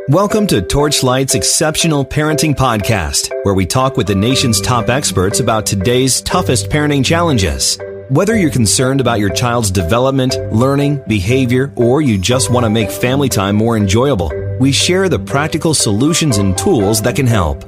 Welcome to Torchlight's Exceptional Parenting Podcast, where we talk with the nation's top experts about today's toughest parenting challenges. Whether you're concerned about your child's development, learning, behavior, or you just want to make family time more enjoyable, we share the practical solutions and tools that can help.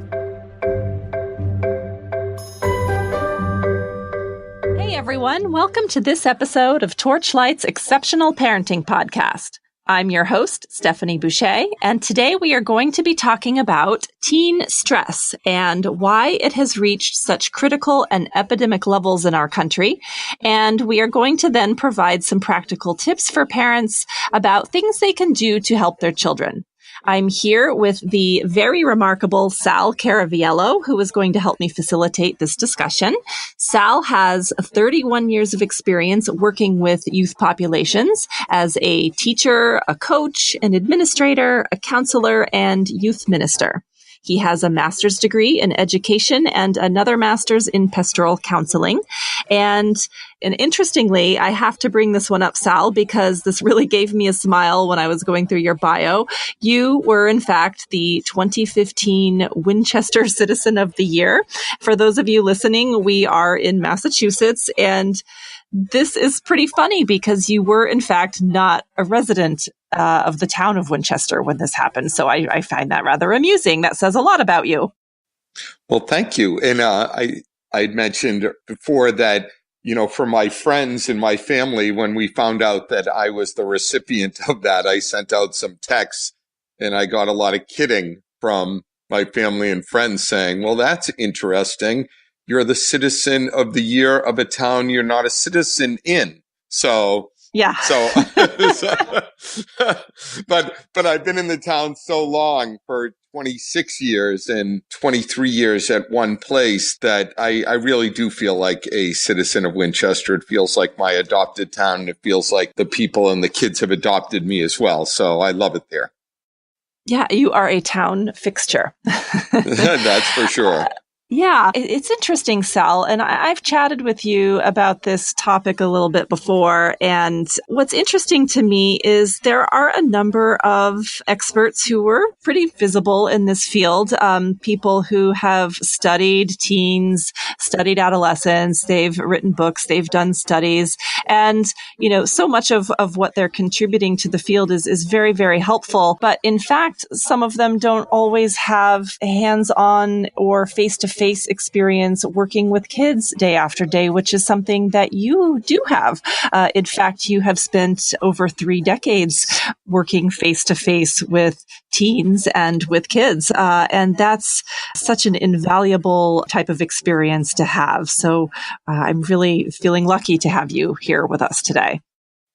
Hey everyone, welcome to this episode of Torchlight's Exceptional Parenting Podcast. I'm your host, Stefanie Boucher, and today we are going to be talking about teen stress and why it has reached such critical and epidemic levels in our country. And we are going to then provide some practical tips for parents about things they can do to help their children. I'm here with the very remarkable Sal Caraviello, who is going to help me facilitate this discussion. Sal has 31 years of experience working with youth populations as a teacher, a coach, an administrator, a counselor, and youth minister. He has a master's degree in education and another master's in pastoral counseling. And interestingly, I have to bring this one up, Sal, because this really gave me a smile when I was going through your bio. You were, in fact, the 2015 Winchester Citizen of the Year. For those of you listening, we are in Massachusetts, and this is pretty funny because you were, in fact, not a resident of the town of Winchester when this happened. So I find that rather amusing. That says a lot about you. Well, thank you. And I'd mentioned before that, for my friends and my family, when we found out that I was the recipient of that, I sent out some texts and I got a lot of kidding from my family and friends saying, well, that's interesting. You're the citizen of the year of a town you're not a citizen in. So, yeah. But I've been in the town so long, for 26 years and 23 years at one place, that I really do feel like a citizen of Winchester. It feels like my adopted town, and it feels like the people and the kids have adopted me as well. So I love it there. Yeah, you are a town fixture. That's for sure. Yeah, it's interesting, Sal, and I've chatted with you about this topic a little bit before, and what's interesting to me is there are a number of experts who were pretty visible in this field, people who have studied teens, studied adolescents, they've written books, they've done studies, and, so much of what they're contributing to the field is very, very helpful, but in fact, some of them don't always have hands-on or face-to-face experience working with kids day after day, which is something that you do have. In fact, you have spent over 3 decades working face-to-face with teens and with kids. And that's such an invaluable type of experience to have. So I'm really feeling lucky to have you here with us today.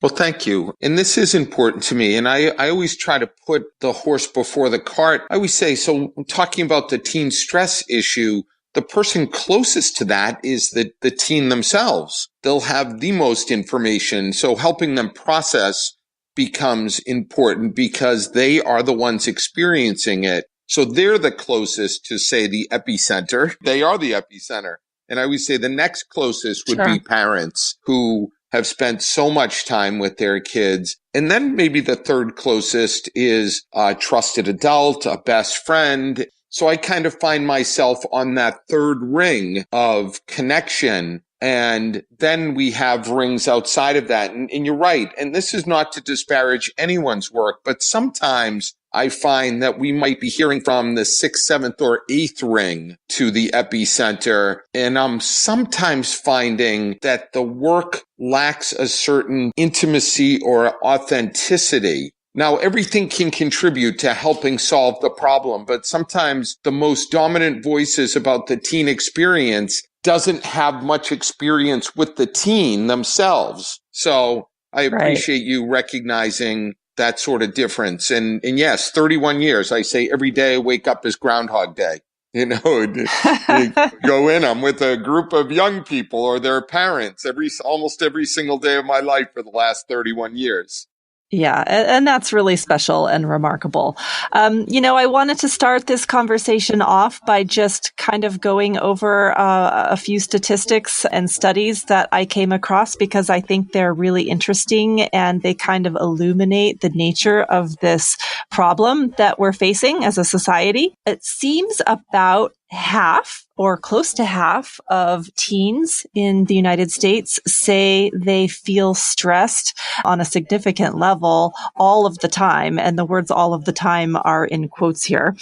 Well, thank you. And this is important to me. And I always try to put the horse before the cart. I always say, so talking about the teen stress issue, the person closest to that is the teen themselves. They'll have the most information. So helping them process becomes important because they are the ones experiencing it. So they're the closest to, say, the epicenter. They are the epicenter. And I always say the next closest would be parents who have spent so much time with their kids. And then maybe the third closest is a trusted adult, a best friend. So I kind of find myself on that third ring of connection. And then we have rings outside of that. And you're right. And this is not to disparage anyone's work, but sometimes I find that we might be hearing from the 6th, 7th, or 8th ring to the epicenter. And I'm sometimes finding that the work lacks a certain intimacy or authenticity. Now, everything can contribute to helping solve the problem, but sometimes the most dominant voices about the teen experience doesn't have much experience with the teen themselves. So I appreciate you recognizing that sort of difference. And yes, 31 years, I say every day I wake up is Groundhog Day. You go in, I'm with a group of young people or their parents almost every single day of my life for the last 31 years. Yeah, and that's really special and remarkable. I wanted to start this conversation off by just kind of going over a few statistics and studies that I came across because I think they're really interesting and they kind of illuminate the nature of this problem that we're facing as a society. It seems about half or close to half of teens in the United States say they feel stressed on a significant level all of the time. And the words all of the time are in quotes here.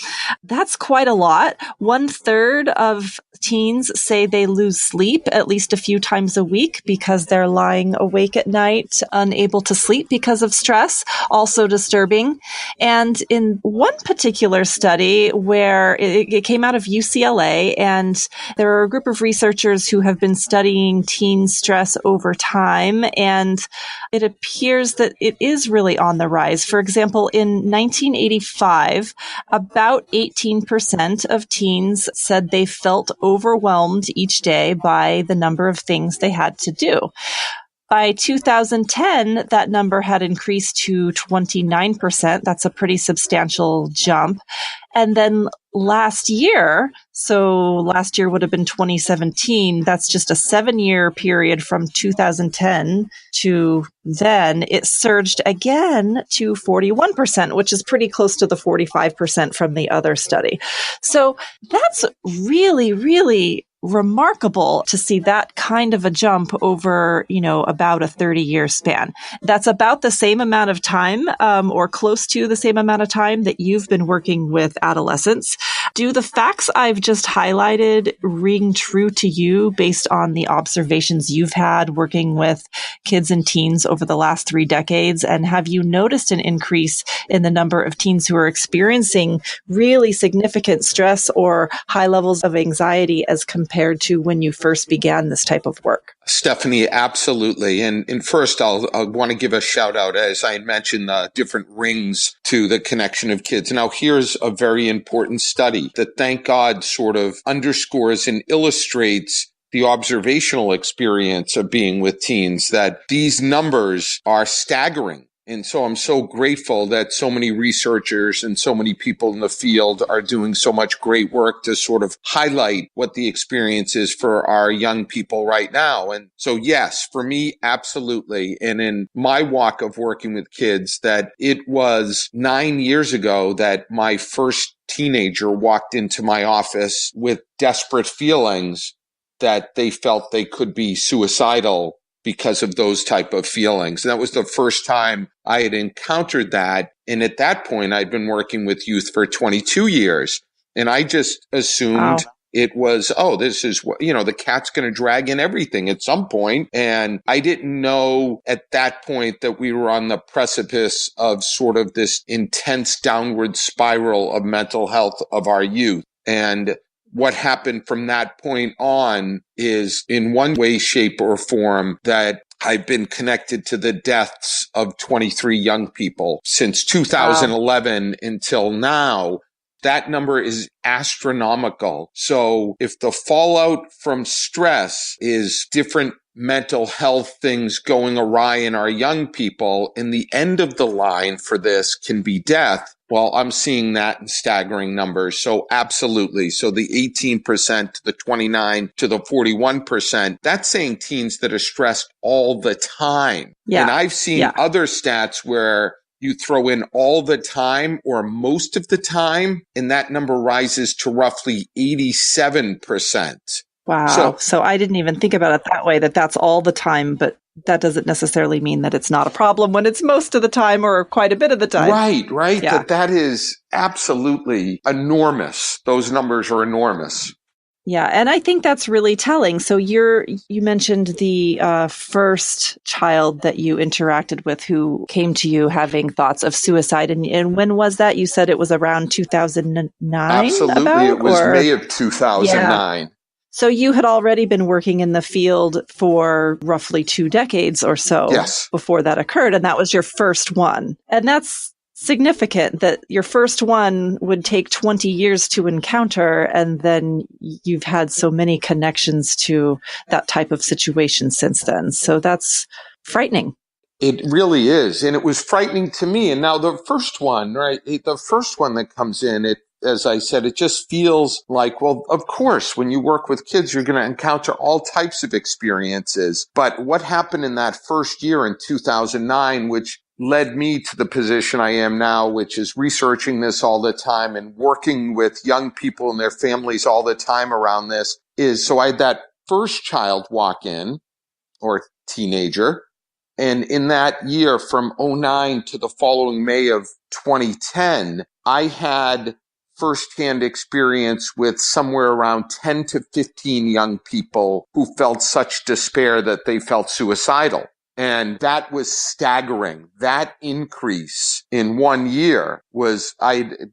That's quite a lot. 1/3 of teens say they lose sleep at least a few times a week because they're lying awake at night, unable to sleep because of stress, also disturbing. And in one particular study where it came out of UCLA, and there are a group of researchers who have been studying teen stress over time, and it appears that it is really on the rise. For example, in 1985, about 18% of teens said they felt overwhelmed each day by the number of things they had to do. By 2010, that number had increased to 29%. That's a pretty substantial jump. And then last year, so last year would have been 2017, that's just a 7-year period from 2010 to then, it surged again to 41%, which is pretty close to the 45% from the other study. So that's really, really remarkable to see that kind of a jump over, about a 30-year span. That's about the same amount of time, or close to the same amount of time that you've been working with adolescents. Do the facts I've just highlighted ring true to you based on the observations you've had working with kids and teens over the last 3 decades? And have you noticed an increase in the number of teens who are experiencing really significant stress or high levels of anxiety as compared to when you first began this type of work? Stephanie, absolutely. And first, I'll want to give a shout out, as I mentioned, the different rings to the connection of kids. Now, here's a very important study that, thank God, sort of underscores and illustrates the observational experience of being with teens, that these numbers are staggering. And so I'm so grateful that so many researchers and so many people in the field are doing so much great work to sort of highlight what the experience is for our young people right now. And so, yes, for me, absolutely. And in my walk of working with kids, that it was 9 years ago that my first teenager walked into my office with desperate feelings that they felt they could be suicidal because of those type of feelings. And that was the first time I had encountered that. And at that point, I'd been working with youth for 22 years. And I just assumed it was, this is what, the cat's going to drag in everything at some point. And I didn't know at that point that we were on the precipice of sort of this intense downward spiral of mental health of our youth. And what happened from that point on is, in one way, shape, or form, that I've been connected to the deaths of 23 young people since 2011 until now. That number is astronomical. So if the fallout from stress is different mental health things going awry in our young people, and the end of the line for this can be death, well, I'm seeing that in staggering numbers. So absolutely. So the 18% to the 29 to the 41%, that's saying teens that are stressed all the time. Yeah. And I've seen other stats where you throw in all the time or most of the time, and that number rises to roughly 87%. Wow. So I didn't even think about it that way, that's all the time, but that doesn't necessarily mean that it's not a problem when it's most of the time or quite a bit of the time. Right. Yeah. That is absolutely enormous. Those numbers are enormous. Yeah. And I think that's really telling. So you mentioned the first child that you interacted with who came to you having thoughts of suicide. And when was that? You said it was around 2009? Absolutely. It was May of 2009. Yeah. So you had already been working in the field for roughly 2 decades or so before that occurred. And that was your first one. And that's significant that your first one would take 20 years to encounter. And then you've had so many connections to that type of situation since then. So that's frightening. It really is. And it was frightening to me. And now the first one, right? The first one that comes in, as I said, it just feels like, well, of course, when you work with kids, you're going to encounter all types of experiences. But what happened in that first year in 2009, which led me to the position I am now, which is researching this all the time and working with young people and their families all the time around this, is so I had that first child walk in, or teenager. And in that year, from '09 to the following May of 2010, I had firsthand experience with somewhere around 10 to 15 young people who felt such despair that they felt suicidal. And that was staggering. That increase in 1 year was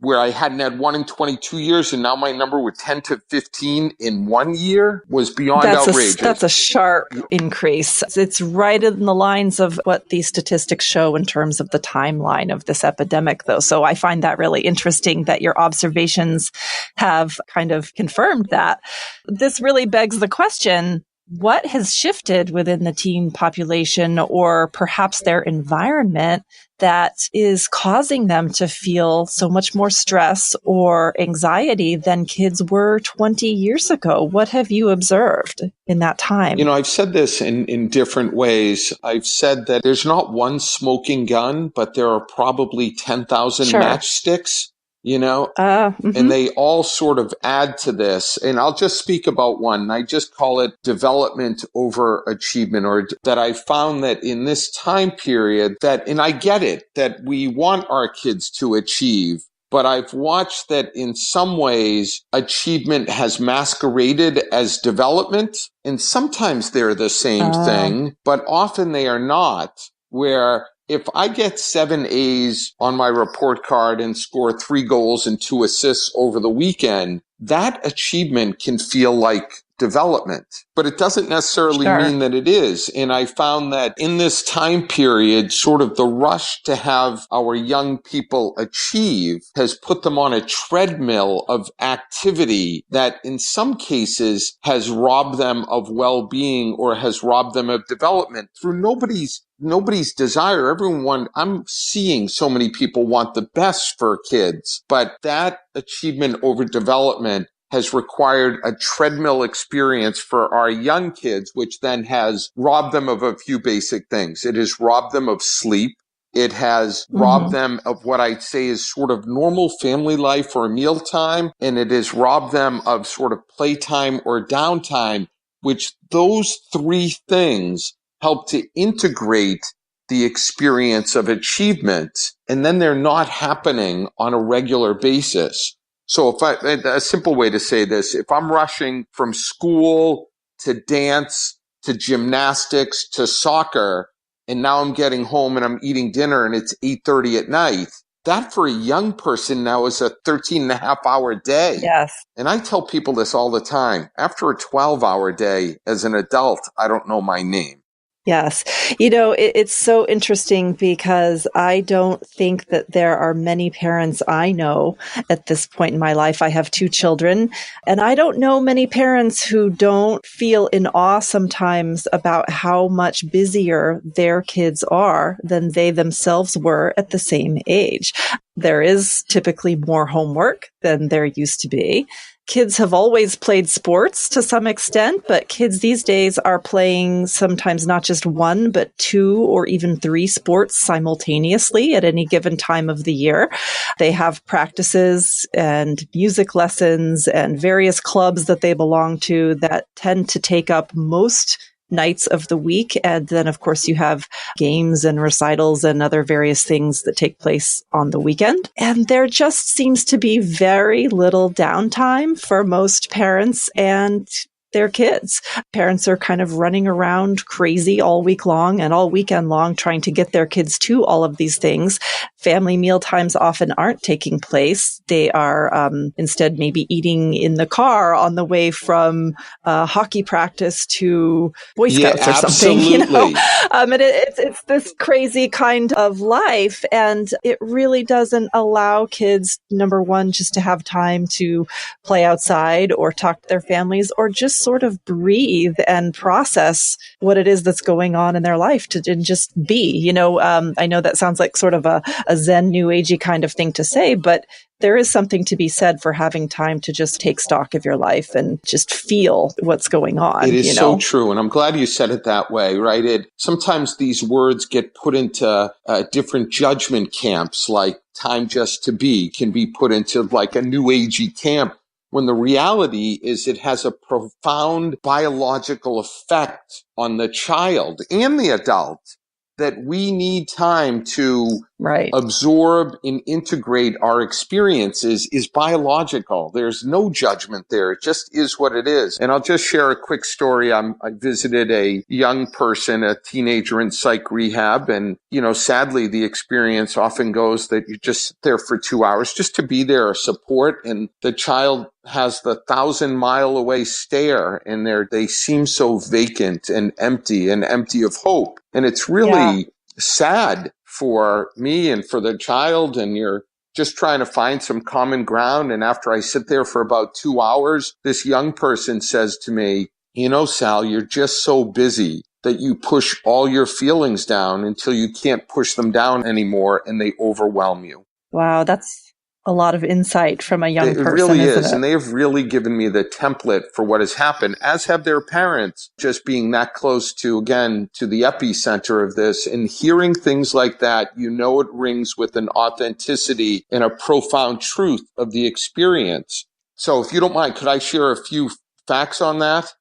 where I hadn't had one in 22 years, and now my number with 10 to 15 in 1 year was beyond outrageous. That's a sharp increase. It's right in the lines of what these statistics show in terms of the timeline of this epidemic, though. So I find that really interesting that your observations have kind of confirmed that. This really begs the question, what has shifted within the teen population or perhaps their environment that is causing them to feel so much more stress or anxiety than kids were 20 years ago? What have you observed in that time? I've said this in different ways. I've said that there's not one smoking gun, but there are probably 10,000 matchsticks. And they all sort of add to this. And I'll just speak about one. I just call it development over achievement, or that I found that in this time period and I get it, that we want our kids to achieve, but I've watched that in some ways achievement has masqueraded as development. And sometimes they're the same thing, but often they are not, where if I get 7 A's on my report card and score 3 goals and 2 assists over the weekend, that achievement can feel like development, but it doesn't necessarily mean that it is. And I found that in this time period, sort of the rush to have our young people achieve has put them on a treadmill of activity that in some cases has robbed them of well-being or has robbed them of development through nobody's desire. I'm seeing so many people want the best for kids, but that achievement over development has required a treadmill experience for our young kids, which then has robbed them of a few basic things. It has robbed them of sleep. It has robbed them of what I'd say is sort of normal family life or mealtime. And it has robbed them of sort of playtime or downtime, which those 3 things help to integrate the experience of achievement. And then they're not happening on a regular basis. So a simple way to say this, if I'm rushing from school to dance to gymnastics to soccer, and now I'm getting home and I'm eating dinner and it's 8:30 at night, that for a young person now is a 13-and-a-half-hour day. Yes. And I tell people this all the time. After a 12-hour day as an adult, I don't know my name. Yes. It's so interesting because I don't think that there are many parents I know at this point in my life. I have 2 children, and I don't know many parents who don't feel in awe sometimes about how much busier their kids are than they themselves were at the same age. There is typically more homework than there used to be. Kids have always played sports to some extent, but kids these days are playing sometimes not just 1, but 2 or even 3 sports simultaneously at any given time of the year. They have practices and music lessons and various clubs that they belong to that tend to take up most nights of the week. And then, of course, you have games and recitals and other various things that take place on the weekend. And there just seems to be very little downtime for most parents and their kids. Parents are kind of running around crazy all week long and all weekend long trying to get their kids to all of these things. Family meal times often aren't taking place. They are instead maybe eating in the car on the way from hockey practice to Boy Scouts or something. And it's this crazy kind of life, and it really doesn't allow kids, number one, just to have time to play outside or talk to their families or just sort of breathe and process what it is that's going on in their life and just be. I know that sounds like sort of a Zen New Agey kind of thing to say, but there is something to be said for having time to just take stock of your life and just feel what's going on. It is so true. And I'm glad you said it that way, right? Sometimes these words get put into different judgment camps, like time just to be can be put into like a New Agey camp, when the reality is it has a profound biological effect on the child and the adult, that we need time to absorb and integrate our experiences is biological. There's no judgment there. It just is what it is. And I'll just share a quick story. I visited a young person, a teenager in psych rehab. And, sadly, the experience often goes that you just sit there for 2 hours just to be there, support. And the child has the 1,000-mile away stare, and they seem so vacant and empty of hope. And it's really sad for me and for the child, and you're just trying to find some common ground. And after I sit there for about 2 hours, this young person says to me, Sal, you're just so busy that you push all your feelings down until you can't push them down anymore, and they overwhelm you. Wow, that's a lot of insight from a young person. It really is. It? And they have really given me the template for what has happened, as have their parents, just being that close to the epicenter of this. And hearing things like that, it rings with an authenticity and a profound truth of the experience. So if you don't mind, could I share a few facts on that?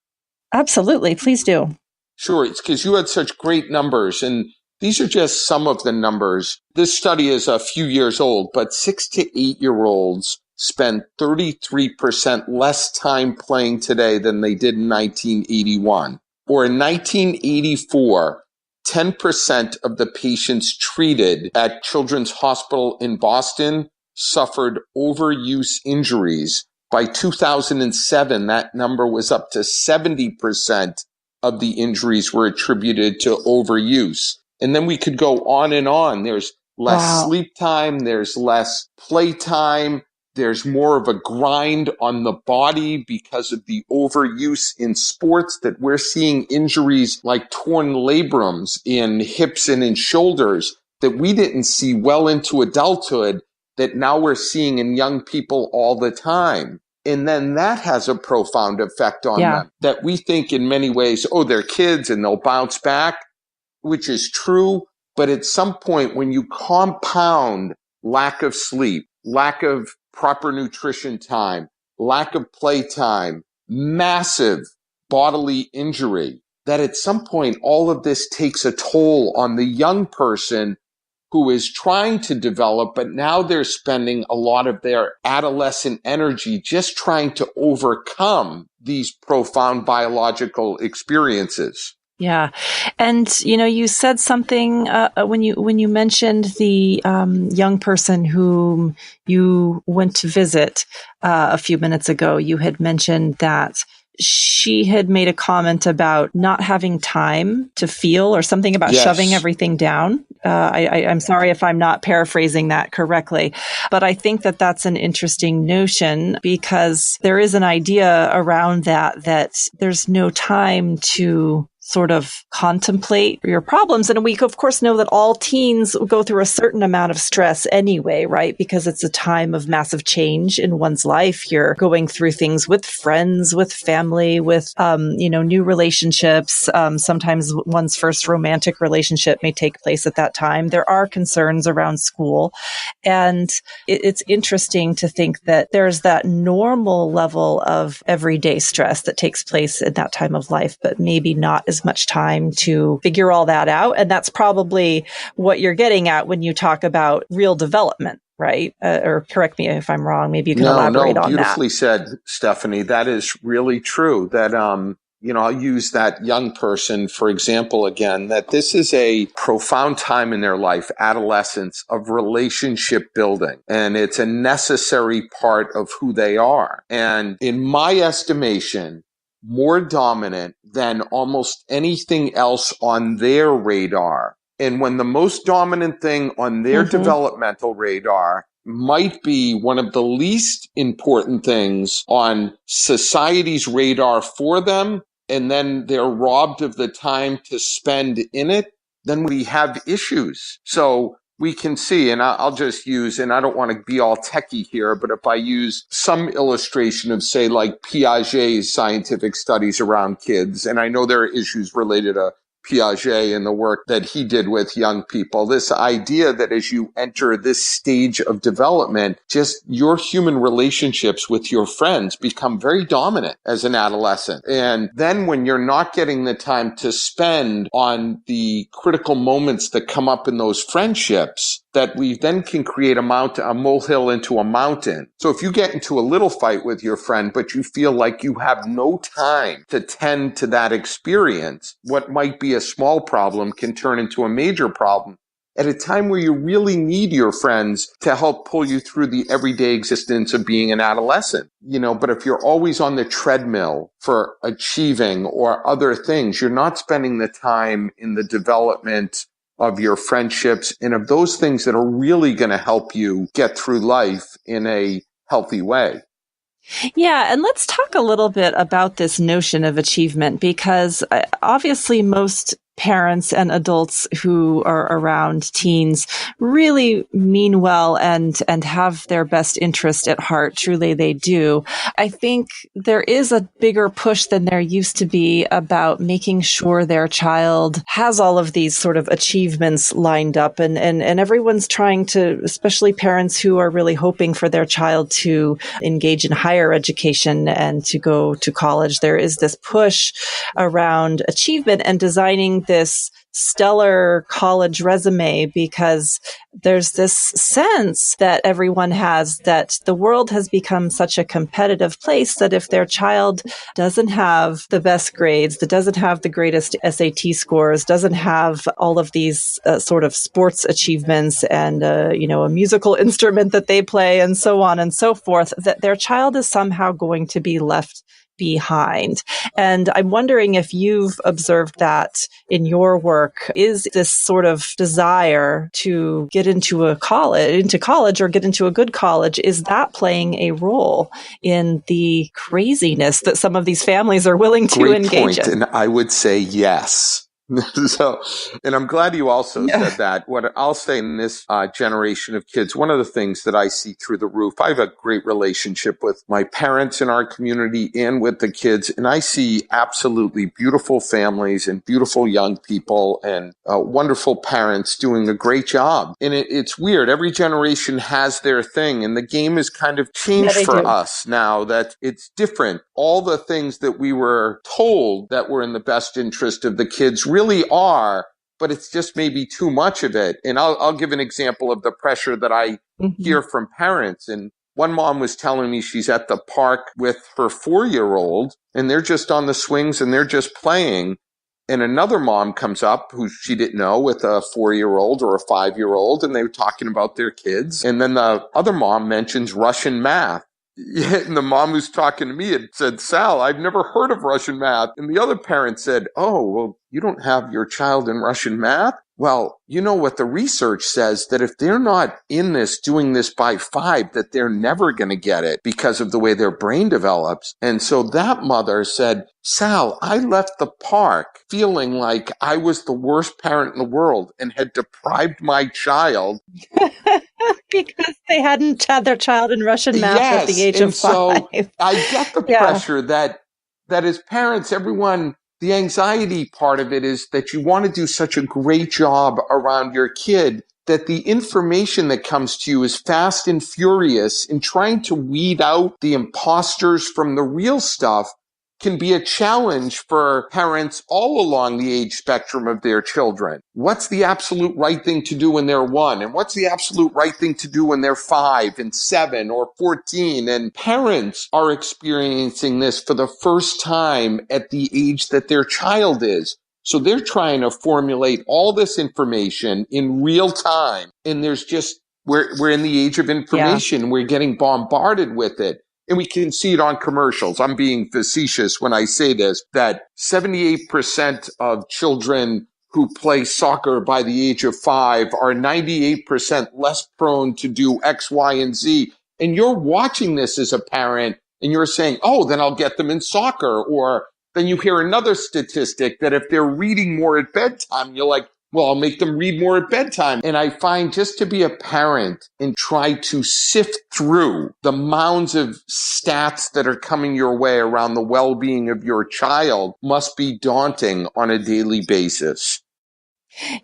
Absolutely. Please do. Sure. It's because you had such great numbers, and these are just some of the numbers. This study is a few years old, but 6 to 8-year-olds spend 33% less time playing today than they did in 1981. Or in 1984, 10% of the patients treated at Children's Hospital in Boston suffered overuse injuries. By 2007, that number was up to 70% of the injuries were attributed to overuse. And then we could go on and on. There's less sleep time. There's less play time. There's more of a grind on the body because of the overuse in sports, that we're seeing injuries like torn labrums in hips and in shoulders that we didn't see well into adulthood, that now we're seeing in young people all the time. And then that has a profound effect on them, that we think in many ways, they're kids and they'll bounce back, which is true. But at some point, when you compound lack of sleep, lack of proper nutrition time, lack of play time, massive bodily injury, that at some point, all of this takes a toll on the young person who is trying to develop, but now they're spending a lot of their adolescent energy just trying to overcome these profound biological experiences. Yeah. And, you said something when you mentioned the young person whom you went to visit a few minutes ago. You had mentioned that she had made a comment about not having time to feel, or something about shoving everything down. I'm sorry if I'm not paraphrasing that correctly, but I think that that's an interesting notion, because there is an idea around that there's no time to sort of contemplate your problems. And we, of course, know that all teens go through a certain amount of stress anyway, right? Because it's a time of massive change in one's life. You're going through things with friends, with family, with, new relationships. Sometimes one's first romantic relationship may take place at that time. There are concerns around school. And it's interesting to think that there's that normal level of everyday stress that takes place in that time of life, but maybe not as much time to figure all that out. And that's probably what you're getting at when you talk about real development, right? Or correct me if I'm wrong. Maybe you can elaborate on that. Beautifully said, Stephanie. That is really true. That, I'll use that young person, for example, again, that this is a profound time in their life, adolescence, of relationship building. And it's a necessary part of who they are. And in my estimation, more dominant than almost anything else on their radar. And when the most dominant thing on their developmental radar might be one of the least important things on society's radar for them, and then they're robbed of the time to spend in it, then we have issues. So we can see, and I'll just use, and I don't want to be all techie here, but if I use some illustration of, say, like Piaget's scientific studies around kids, and I know there are issues related to Piaget and the work that he did with young people, this idea that as you enter this stage of development, just your human relationships with your friends become very dominant as an adolescent. And then when you're not getting the time to spend on the critical moments that come up in those friendships, that we then can create a molehill into a mountain. So if you get into a little fight with your friend, but you feel like you have no time to tend to that experience, what might be a small problem can turn into a major problem at a time where you really need your friends to help pull you through the everyday existence of being an adolescent. But if you're always on the treadmill for achieving or other things, you're not spending the time in the development of your friendships and of those things that are really going to help you get through life in a healthy way. Yeah, and let's talk a little bit about this notion of achievement, because obviously most parents and adults who are around teens really mean well and have their best interest at heart. Truly, they do. I think there is a bigger push than there used to be about making sure their child has all of these sort of achievements lined up, and everyone's trying to, especially parents who are really hoping for their child to engage in higher education and to go to college. There is this push around achievement and designing this stellar college resume, because there's this sense that everyone has that the world has become such a competitive place that if their child doesn't have the best grades, that doesn't have the greatest SAT scores, doesn't have all of these sort of sports achievements and, a musical instrument that they play and so on and so forth, that their child is somehow going to be left behind. And I'm wondering if you've observed that in your work. Is this sort of desire to get into college or get into a good college, is that playing a role in the craziness that some of these families are willing to engage in? And I would say yes. And I'm glad you also said that. What I'll say in this generation of kids, one of the things that I see through the roof, I have a great relationship with my parents in our community and with the kids, and I see absolutely beautiful families and beautiful young people and wonderful parents doing a great job. And it's weird. Every generation has their thing, and the game has kind of changed for us now that it's different. All the things that we were told that were in the best interest of the kids really are, but it's just maybe too much of it. And I'll give an example of the pressure that I hear from parents. And one mom was telling me she's at the park with her 4-year-old and they're just on the swings and they're just playing. And another mom comes up who she didn't know with a 4-year-old or a 5-year-old, and they were talking about their kids. And then the other mom mentions Russian math. Yeah, and the mom who's talking to me had said, "Sal, I've never heard of Russian math." And the other parent said, "Oh, well, you don't have your child in Russian math?" Well, you know what the research says, that if they're not in this, doing this by 5, that they're never going to get it because of the way their brain develops. And so that mother said, "Sal, I left the park feeling like I was the worst parent in the world and had deprived my child." Because they hadn't had their child in Russian math at the age of 5. So I get the pressure that as parents, everyone, the anxiety part of it is that you want to do such a great job around your kid that the information that comes to you is fast and furious, and trying to weed out the imposters from the real stuff can be a challenge for parents all along the age spectrum of their children. What's the absolute right thing to do when they're 1? And what's the absolute right thing to do when they're 5 and 7 or 14? And parents are experiencing this for the first time at the age that their child is. So they're trying to formulate all this information in real time. And there's just, we're in the age of information. Yeah. We're getting bombarded with it. And we can see it on commercials. I'm being facetious when I say this, that 78% of children who play soccer by the age of 5 are 98% less prone to do X, Y, and Z. And you're watching this as a parent and you're saying, oh, then I'll get them in soccer. Or then you hear another statistic that if they're reading more at bedtime, you're like, well, I'll make them read more at bedtime. And I find just to be a parent and try to sift through the mounds of stats that are coming your way around the well-being of your child must be daunting on a daily basis.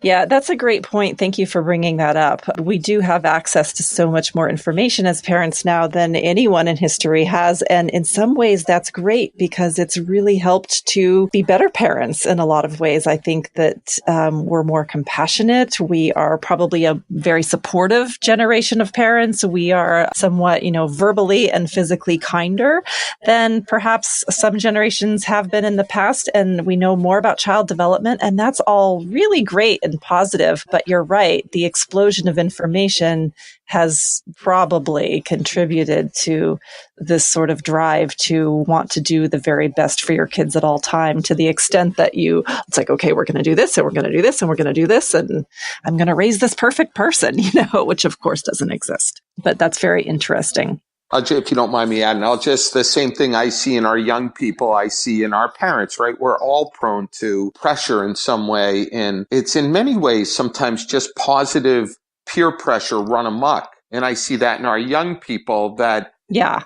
Yeah, that's a great point. Thank you for bringing that up. We do have access to so much more information as parents now than anyone in history has. And in some ways, that's great because it's really helped to be better parents in a lot of ways. I think that we're more compassionate. We are probably a very supportive generation of parents. We are somewhat, verbally and physically kinder than perhaps some generations have been in the past. And we know more about child development. And that's all really great and positive, but you're right. The explosion of information has probably contributed to this sort of drive to want to do the very best for your kids at all time, to the extent that it's like, okay, we're going to do this and we're going to do this and we're going to do this and I'm going to raise this perfect person, which of course doesn't exist. But that's very interesting. If you don't mind me adding, the same thing I see in our young people, I see in our parents, right? We're all prone to pressure in some way. And it's in many ways sometimes just positive peer pressure run amok. And I see that in our young people that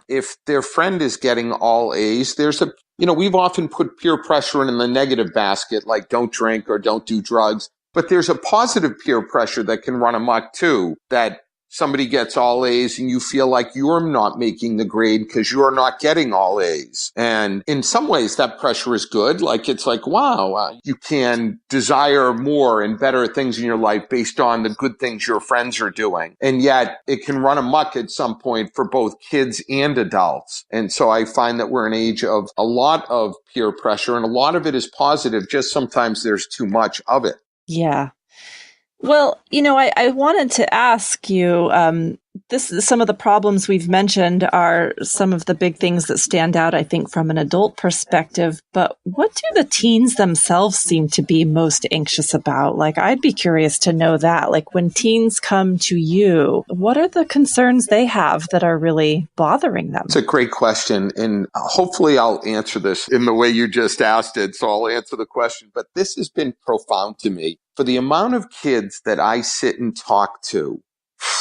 if their friend is getting all A's, we've often put peer pressure in the negative basket, like don't drink or don't do drugs. But there's a positive peer pressure that can run amok too, that somebody gets all A's and you feel like you're not making the grade because you're not getting all A's. And in some ways that pressure is good. Like it's like, wow, you can desire more and better things in your life based on the good things your friends are doing. And yet it can run amok at some point for both kids and adults. And so I find that we're in an age of a lot of peer pressure and a lot of it is positive. Just sometimes there's too much of it. Yeah. Well, I wanted to ask you, some of the problems we've mentioned are some of the big things that stand out, I think, from an adult perspective. But what do the teens themselves seem to be most anxious about? Like, I'd be curious to know that. Like, when teens come to you, what are the concerns they have that are really bothering them? It's a great question. And hopefully I'll answer this in the way you just asked it. So I'll answer the question. But this has been profound to me. For the amount of kids that I sit and talk to,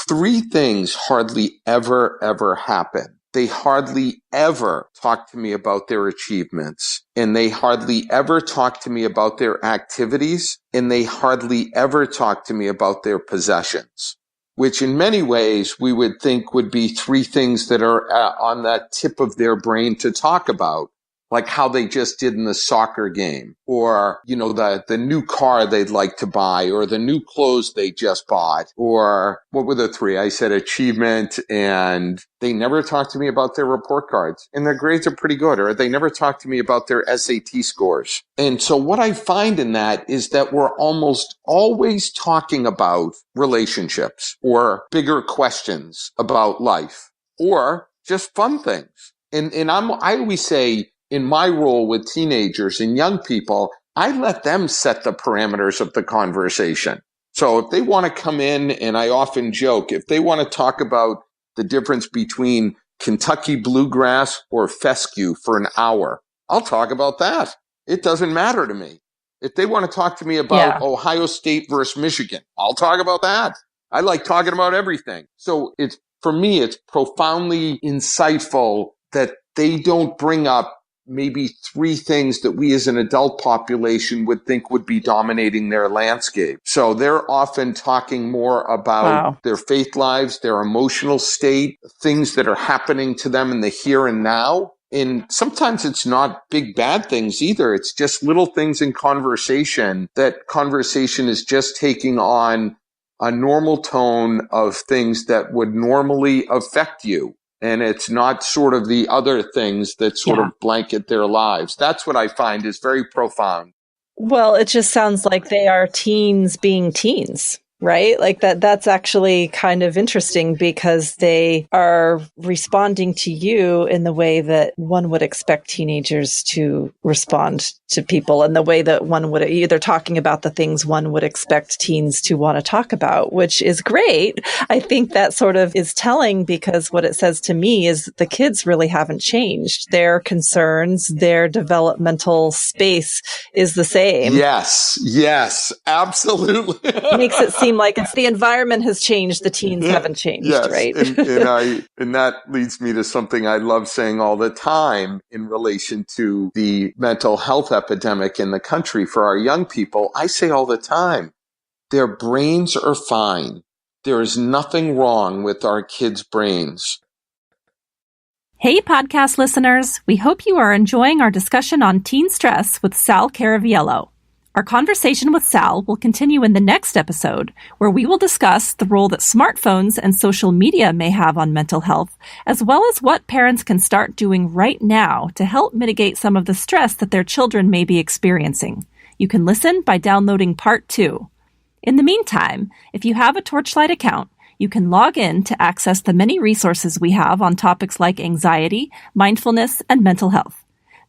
3 things hardly ever happen. They hardly ever talk to me about their achievements, and they hardly ever talk to me about their activities, and they hardly ever talk to me about their possessions, which in many ways we would think would be 3 things that are on the tip of their brain to talk about. Like how they just did in the soccer game, or, the new car they'd like to buy, or the new clothes they just bought, or what were the 3? I said achievement, and they never talked to me about their report cards, and their grades are pretty good, or they never talked to me about their SAT scores. And so what I find in that is that we're almost always talking about relationships or bigger questions about life or just fun things. And I always say, in my role with teenagers and young people, I let them set the parameters of the conversation. So if they want to come in, and I often joke, if they want to talk about the difference between Kentucky bluegrass or fescue for an hour, I'll talk about that. It doesn't matter to me. If they want to talk to me about Ohio State versus Michigan, I'll talk about that. I like talking about everything. So for me, it's profoundly insightful that they don't bring up maybe 3 things that we as an adult population would think would be dominating their landscape. So they're often talking more about their faith lives, their emotional state, things that are happening to them in the here and now. And sometimes it's not big bad things either. It's just little things in conversation that conversation is just taking on a normal tone of things that would normally affect you. And it's not sort of the other things that sort of blanket their lives. That's what I find is very profound. Well, it just sounds like they are teens being teens. right? Like that's actually kind of interesting because they are responding to you in the way that one would expect teenagers to respond to people, and the way that one would either talking about the things one would expect teens to want to talk about, which is great. I think that sort of is telling, because what it says to me is the kids really haven't changed. Their concerns, their developmental space is the same. Yes, absolutely. Makes it seem like it's the environment has changed, the teens haven't changed, right? And that leads me to something I love saying all the time in relation to the mental health epidemic in the country for our young people. I say all the time, their brains are fine. There is nothing wrong with our kids' brains. Hey, podcast listeners. We hope you are enjoying our discussion on teen stress with Sal Caraviello. Our conversation with Sal will continue in the next episode, where we will discuss the role that smartphones and social media may have on mental health, as well as what parents can start doing right now to help mitigate some of the stress that their children may be experiencing. You can listen by downloading Part 2. In the meantime, if you have a Torchlight account, you can log in to access the many resources we have on topics like anxiety, mindfulness, and mental health.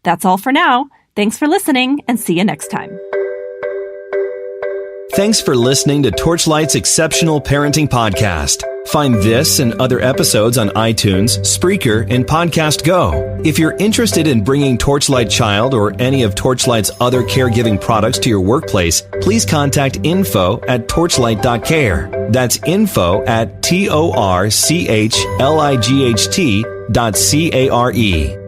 That's all for now. Thanks for listening, and see you next time. Thanks for listening to Torchlight's Exceptional Parenting Podcast. Find this and other episodes on iTunes, Spreaker, and Podcast Go. If you're interested in bringing Torchlight Child or any of Torchlight's other caregiving products to your workplace, please contact info@torchlight.care. That's info@torchlight.care.